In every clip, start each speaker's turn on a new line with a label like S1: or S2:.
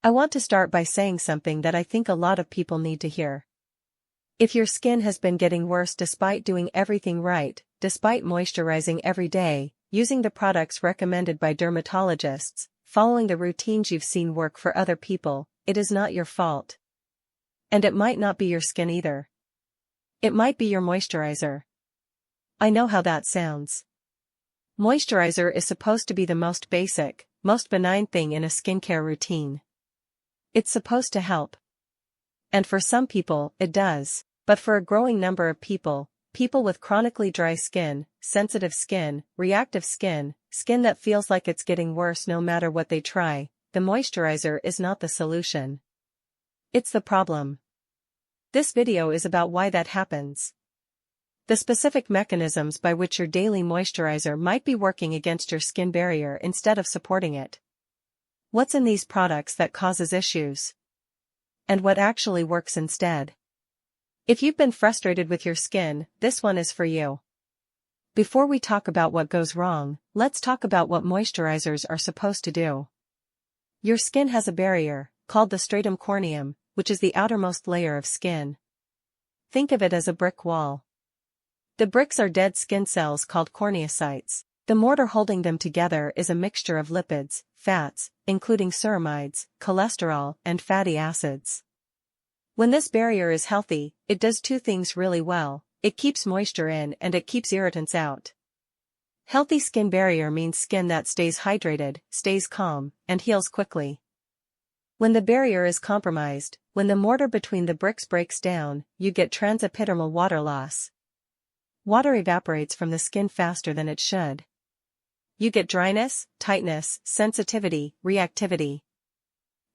S1: I want to start by saying something that I think a lot of people need to hear. If your skin has been getting worse despite doing everything right, despite moisturizing every day, using the products recommended by dermatologists, following the routines you've seen work for other people, it is not your fault. And it might not be your skin either. It might be your moisturizer. I know how that sounds. Moisturizer is supposed to be the most basic, most benign thing in a skincare routine. It's supposed to help. And for some people, it does. But for a growing number of people with chronically dry skin, sensitive skin, reactive skin, skin that feels like it's getting worse no matter what they try, the moisturizer is not the solution. It's the problem. This video is about why that happens. The specific mechanisms by which your daily moisturizer might be working against your skin barrier instead of supporting it. What's in these products that causes issues? And what actually works instead? If you've been frustrated with your skin, this one is for you. Before we talk about what goes wrong, let's talk about what moisturizers are supposed to do. Your skin has a barrier, called the stratum corneum, which is the outermost layer of skin. Think of it as a brick wall. The bricks are dead skin cells called corneocytes. The mortar holding them together is a mixture of lipids, fats, including ceramides, cholesterol, and fatty acids. When this barrier is healthy, it does two things really well: it keeps moisture in and it keeps irritants out. Healthy skin barrier means skin that stays hydrated, stays calm, and heals quickly. When the barrier is compromised, when the mortar between the bricks breaks down, you get transepidermal water loss. Water evaporates from the skin faster than it should. You get dryness, tightness, sensitivity, reactivity.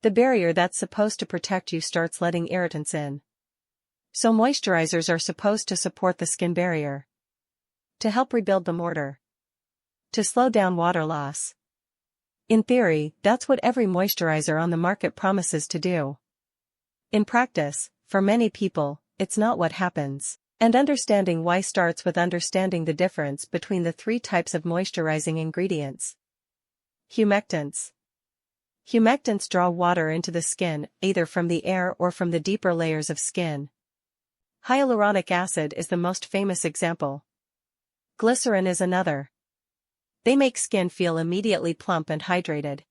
S1: The barrier that's supposed to protect you starts letting irritants in. So moisturizers are supposed to support the skin barrier. To help rebuild the mortar. To slow down water loss. In theory, that's what every moisturizer on the market promises to do. In practice, for many people, it's not what happens. And understanding why starts with understanding the difference between the three types of moisturizing ingredients. Humectants. Humectants draw water into the skin, either from the air or from the deeper layers of skin. Hyaluronic acid is the most famous example. Glycerin is another. They make skin feel immediately plump and hydrated.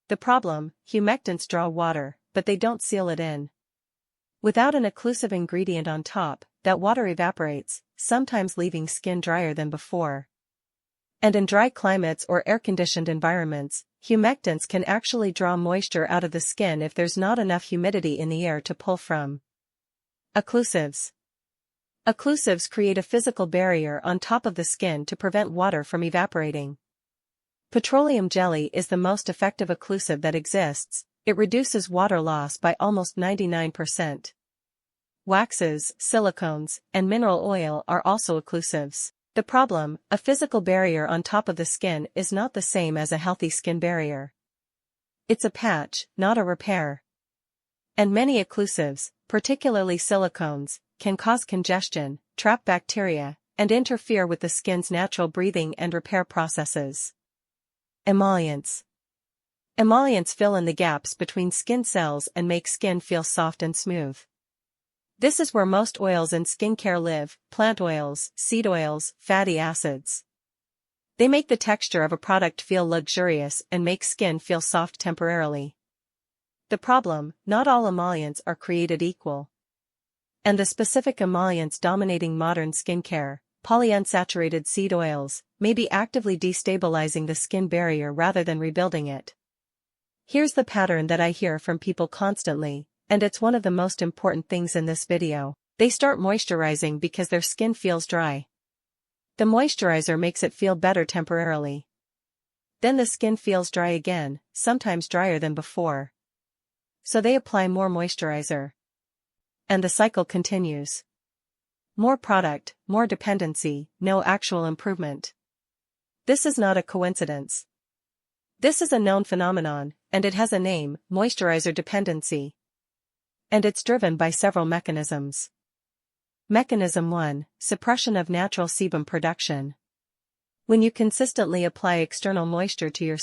S1: The problem: humectants draw water, but they don't seal it in. Without an occlusive ingredient on top, that water evaporates, sometimes leaving skin drier than before. And in dry climates or air-conditioned environments, humectants can actually draw moisture out of the skin if there's not enough humidity in the air to pull from. Occlusives. Occlusives create a physical barrier on top of the skin to prevent water from evaporating. Petroleum jelly is the most effective occlusive that exists. It reduces water loss by almost 99%. Waxes, silicones, and mineral oil are also occlusives. The problem: a physical barrier on top of the skin is not the same as a healthy skin barrier. It's a patch, not a repair. And many occlusives, particularly silicones, can cause congestion, trap bacteria, and interfere with the skin's natural breathing and repair processes. Emollients. Emollients fill in the gaps between skin cells and make skin feel soft and smooth. This is where most oils in skincare live: plant oils, seed oils, fatty acids. They make the texture of a product feel luxurious and make skin feel soft temporarily. The problem: not all emollients are created equal. And the specific emollients dominating modern skincare, polyunsaturated seed oils, may be actively destabilizing the skin barrier rather than rebuilding it. Here's the pattern that I hear from people constantly, and it's one of the most important things in this video. They start moisturizing because their skin feels dry. The moisturizer makes it feel better temporarily. Then the skin feels dry again, sometimes drier than before. So they apply more moisturizer. And the cycle continues. More product, more dependency, no actual improvement. This is not a coincidence. This is a known phenomenon, and it has a name: moisturizer dependency. And it's driven by several mechanisms. Mechanism 1: suppression of natural sebum production. When you consistently apply external moisture to your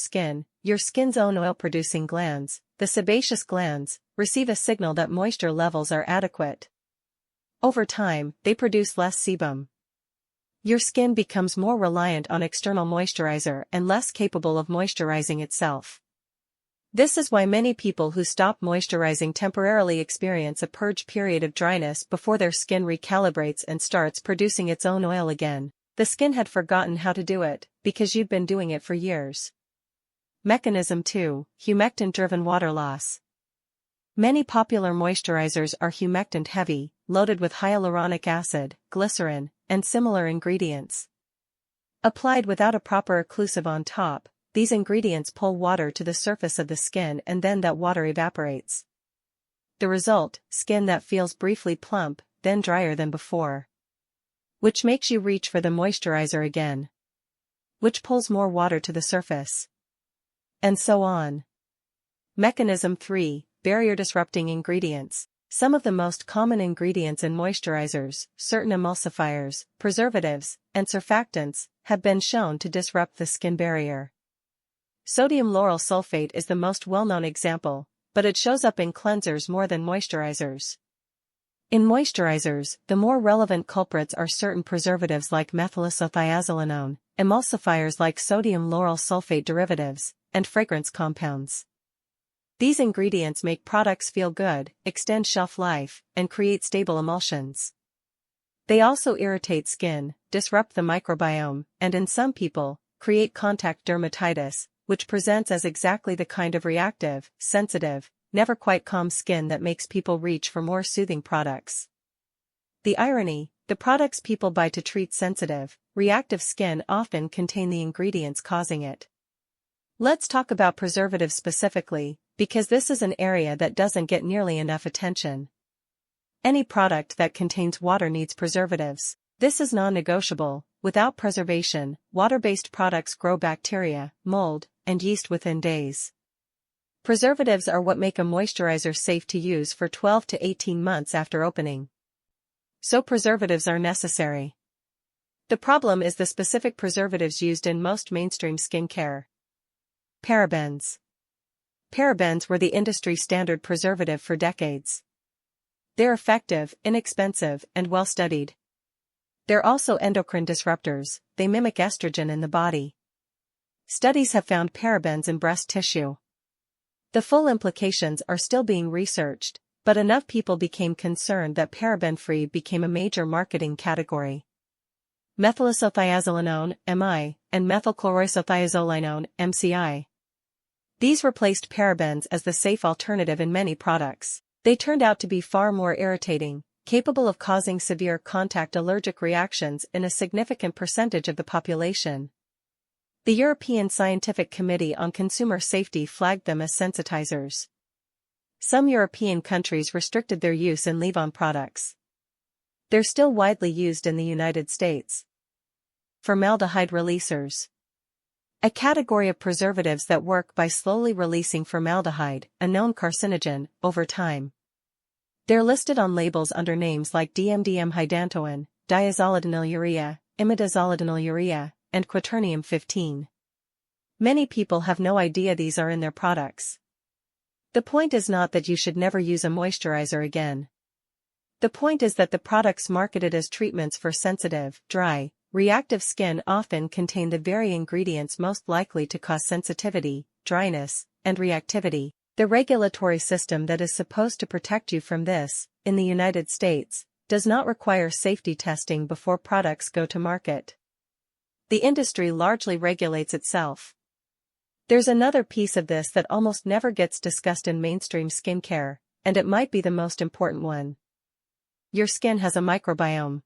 S1: skin's own oil-producing glands, the sebaceous glands, receive a signal that moisture levels are adequate. Over time, they produce less sebum. Your skin becomes more reliant on external moisturizer and less capable of moisturizing itself. This is why many people who stop moisturizing temporarily experience a purge period of dryness before their skin recalibrates and starts producing its own oil again. The skin had forgotten how to do it, because you'd been doing it for years. Mechanism 2, humectant-driven water loss. Many popular moisturizers are humectant-heavy, loaded with hyaluronic acid, glycerin, and similar ingredients. Applied without a proper occlusive on top, these ingredients pull water to the surface of the skin and then that water evaporates. The result, skin that feels briefly plump, then drier than before. Which makes you reach for the moisturizer again. Which pulls more water to the surface. And so on. Mechanism 3, barrier-disrupting ingredients. Some of the most common ingredients in moisturizers, certain emulsifiers, preservatives, and surfactants, have been shown to disrupt the skin barrier. Sodium lauryl sulfate is the most well-known example, but it shows up in cleansers more than moisturizers. In moisturizers, the more relevant culprits are certain preservatives like methylisothiazolinone, emulsifiers like sodium lauryl sulfate derivatives, and fragrance compounds. These ingredients make products feel good, extend shelf life, and create stable emulsions. They also irritate skin, disrupt the microbiome, and in some people, create contact dermatitis, which presents as exactly the kind of reactive, sensitive, never quite calm skin that makes people reach for more soothing products. The irony, the products people buy to treat sensitive, reactive skin often contain the ingredients causing it. Let's talk about preservatives specifically, because this is an area that doesn't get nearly enough attention. Any product that contains water needs preservatives. This is non-negotiable. Without preservation, water-based products grow bacteria, mold, and yeast within days. Preservatives are what make a moisturizer safe to use for 12 to 18 months after opening. So preservatives are necessary. The problem is the specific preservatives used in most mainstream skincare. Parabens. Parabens were the industry standard preservative for decades. They're effective, inexpensive, and well-studied. They're also endocrine disruptors, they mimic estrogen in the body. Studies have found parabens in breast tissue. The full implications are still being researched, but enough people became concerned that paraben-free became a major marketing category. Methylisothiazolinone, MI, and methylchloroisothiazolinone, MCI. These replaced parabens as the safe alternative in many products. They turned out to be far more irritating, capable of causing severe contact allergic reactions in a significant percentage of the population. The European Scientific Committee on Consumer Safety flagged them as sensitizers. Some European countries restricted their use in leave-on products. They're still widely used in the United States. Formaldehyde releasers. A category of preservatives that work by slowly releasing formaldehyde, a known carcinogen, over time. They're listed on labels under names like DMDM-hydantoin, diazolidinyleurea, imidazolidinyleurea, and quaternium-15. Many people have no idea these are in their products. The point is not that you should never use a moisturizer again. The point is that the products marketed as treatments for sensitive, dry, reactive skin often contain the very ingredients most likely to cause sensitivity, dryness, and reactivity. The regulatory system that is supposed to protect you from this, in the United States, does not require safety testing before products go to market. The industry largely regulates itself. There's another piece of this that almost never gets discussed in mainstream skincare, and it might be the most important one. Your skin has a microbiome.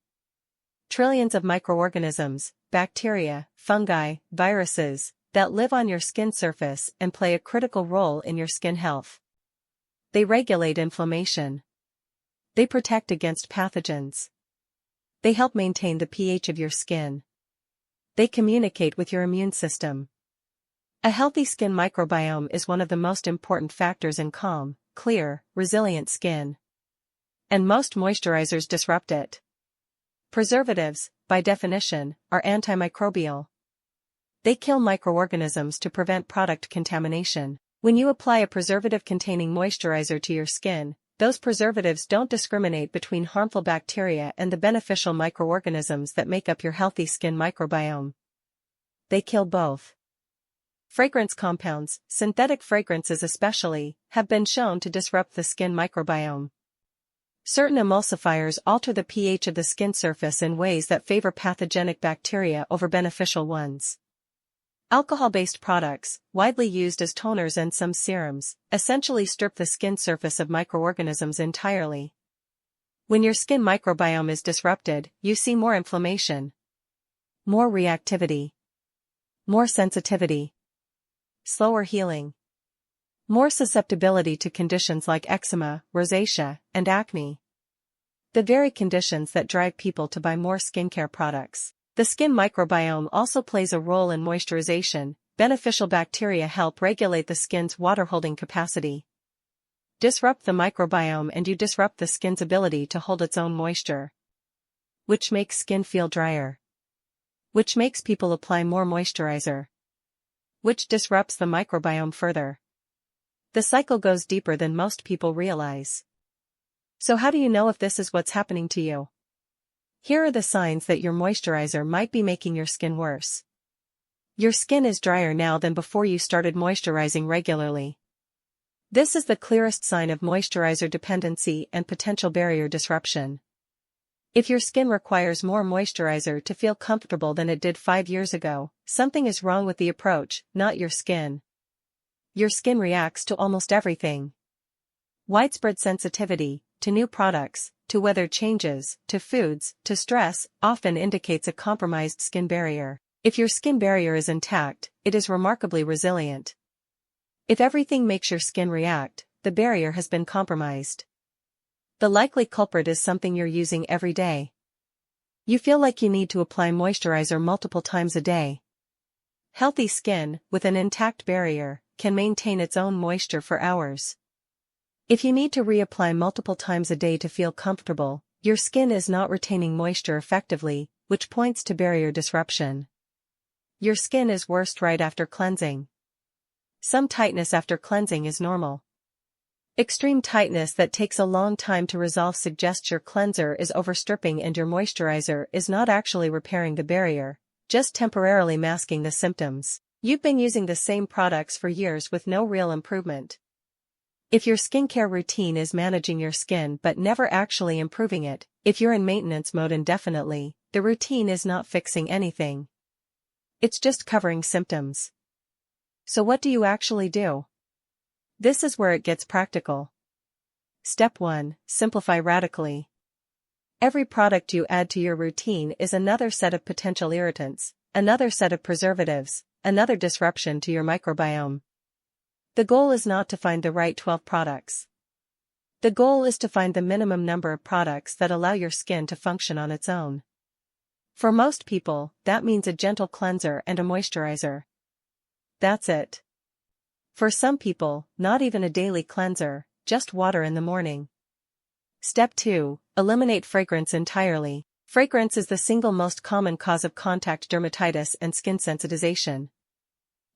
S1: Trillions of microorganisms, bacteria, fungi, viruses, that live on your skin surface and play a critical role in your skin health. They regulate inflammation. They protect against pathogens. They help maintain the pH of your skin. They communicate with your immune system. A healthy skin microbiome is one of the most important factors in calm, clear, resilient skin. And most moisturizers disrupt it. Preservatives, by definition, are antimicrobial. They kill microorganisms to prevent product contamination. When you apply a preservative-containing moisturizer to your skin, those preservatives don't discriminate between harmful bacteria and the beneficial microorganisms that make up your healthy skin microbiome. They kill both. Fragrance compounds, synthetic fragrances especially, have been shown to disrupt the skin microbiome. Certain emulsifiers alter the pH of the skin surface in ways that favor pathogenic bacteria over beneficial ones. Alcohol-based products, widely used as toners and some serums, essentially strip the skin surface of microorganisms entirely. When your skin microbiome is disrupted, you see more inflammation, more reactivity, more sensitivity, slower healing, more susceptibility to conditions like eczema, rosacea, and acne. The very conditions that drive people to buy more skincare products. The skin microbiome also plays a role in moisturization. Beneficial bacteria help regulate the skin's water-holding capacity. Disrupt the microbiome and you disrupt the skin's ability to hold its own moisture, which makes skin feel drier, which makes people apply more moisturizer, which disrupts the microbiome further. The cycle goes deeper than most people realize. So how do you know if this is what's happening to you? Here are the signs that your moisturizer might be making your skin worse. Your skin is drier now than before you started moisturizing regularly. This is the clearest sign of moisturizer dependency and potential barrier disruption. If your skin requires more moisturizer to feel comfortable than it did 5 years ago, something is wrong with the approach, not your skin. Your skin reacts to almost everything. Widespread sensitivity, to new products, to weather changes, to foods, to stress, often indicates a compromised skin barrier. If your skin barrier is intact, it is remarkably resilient. If everything makes your skin react, the barrier has been compromised. The likely culprit is something you're using every day. You feel like you need to apply moisturizer multiple times a day. Healthy skin, with an intact barrier, can maintain its own moisture for hours. If you need to reapply multiple times a day to feel comfortable, your skin is not retaining moisture effectively, which points to barrier disruption. Your skin is worst right after cleansing. Some tightness after cleansing is normal. Extreme tightness that takes a long time to resolve suggests your cleanser is overstripping and your moisturizer is not actually repairing the barrier, just temporarily masking the symptoms. You've been using the same products for years with no real improvement. If your skincare routine is managing your skin but never actually improving it, if you're in maintenance mode indefinitely, the routine is not fixing anything. It's just covering symptoms. So what do you actually do? This is where it gets practical. Step 1. Simplify radically. Every product you add to your routine is another set of potential irritants, another set of preservatives, another disruption to your microbiome. The goal is not to find the right 12 products. The goal is to find the minimum number of products that allow your skin to function on its own. For most people, that means a gentle cleanser and a moisturizer. That's it. For some people, not even a daily cleanser, just water in the morning. Step 2. Eliminate fragrance entirely. Fragrance is the single most common cause of contact dermatitis and skin sensitization.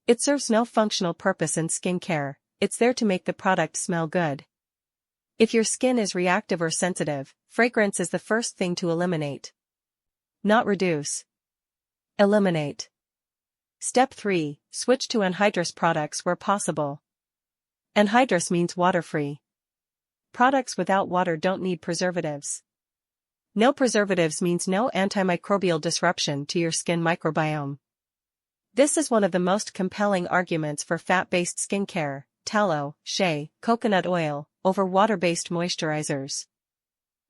S1: It serves no functional purpose in skincare, it's there to make the product smell good. If your skin is reactive or sensitive, fragrance is the first thing to eliminate. Not reduce. Eliminate. Step 3. Switch to anhydrous products where possible. Anhydrous means water-free. Products without water don't need preservatives. No preservatives means no antimicrobial disruption to your skin microbiome. This is one of the most compelling arguments for fat-based skincare, tallow, shea, coconut oil, over water-based moisturizers.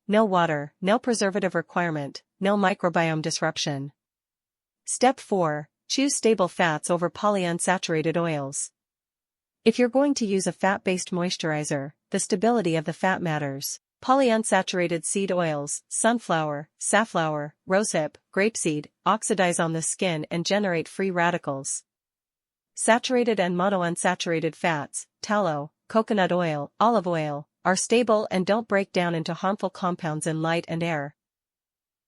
S1: No water, no preservative requirement, no microbiome disruption. Step 4. Choose stable fats over polyunsaturated oils. If you're going to use a fat-based moisturizer, the stability of the fat matters. Polyunsaturated seed oils, sunflower, safflower, rosehip, grapeseed, oxidize on the skin and generate free radicals. Saturated and monounsaturated fats, tallow, coconut oil, olive oil, are stable and don't break down into harmful compounds in light and air.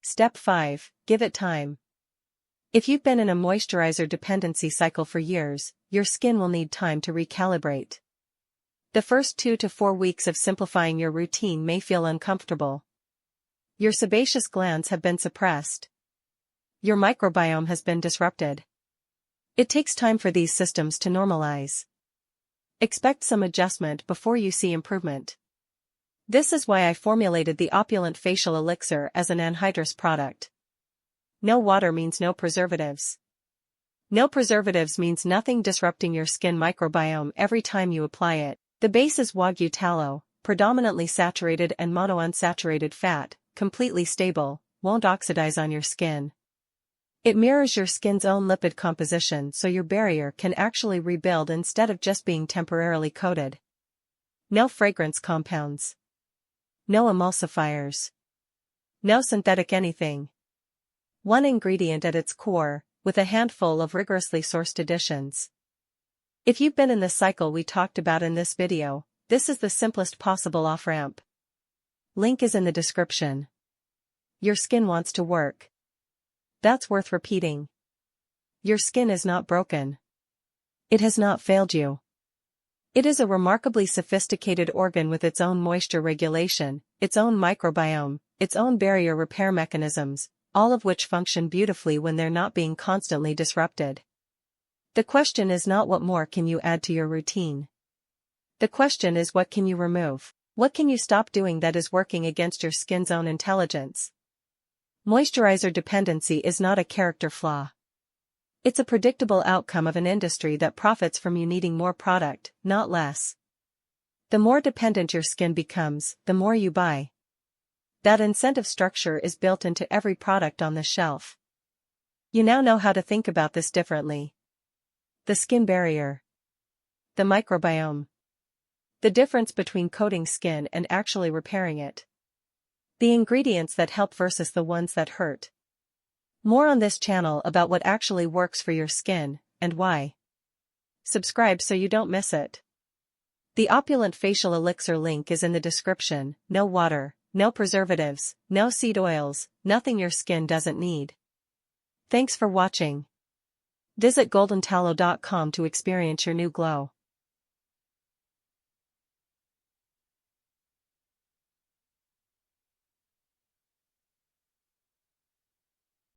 S1: Step 5. Give it time. If you've been in a moisturizer dependency cycle for years, your skin will need time to recalibrate. The first 2 to 4 weeks of simplifying your routine may feel uncomfortable. Your sebaceous glands have been suppressed. Your microbiome has been disrupted. It takes time for these systems to normalize. Expect some adjustment before you see improvement. This is why I formulated the Opulent Facial Elixir as an anhydrous product. No water means no preservatives. No preservatives means nothing disrupting your skin microbiome every time you apply it. The base is Wagyu tallow, predominantly saturated and monounsaturated fat, completely stable, won't oxidize on your skin. It mirrors your skin's own lipid composition so your barrier can actually rebuild instead of just being temporarily coated. No fragrance compounds. No emulsifiers. No synthetic anything. One ingredient at its core, with a handful of rigorously sourced additions. If you've been in the cycle we talked about in this video, this is the simplest possible off-ramp. Link is in the description. Your skin wants to work. That's worth repeating. Your skin is not broken. It has not failed you. It is a remarkably sophisticated organ with its own moisture regulation, its own microbiome, its own barrier repair mechanisms, all of which function beautifully when they're not being constantly disrupted. The question is not what more can you add to your routine. The question is what can you remove? What can you stop doing that is working against your skin's own intelligence? Moisturizer dependency is not a character flaw. It's a predictable outcome of an industry that profits from you needing more product, not less. The more dependent your skin becomes, the more you buy. That incentive structure is built into every product on the shelf. You now know how to think about this differently. The skin barrier. The microbiome. The difference between coating skin and actually repairing it. The ingredients that help versus the ones that hurt. More on this channel about what actually works for your skin, and why. Subscribe so you don't miss it. The Opulent Facial Elixir link is in the description. No water, no preservatives, no seed oils, nothing your skin doesn't need. Thanks for watching. Visit goldentallow.com to experience your new glow.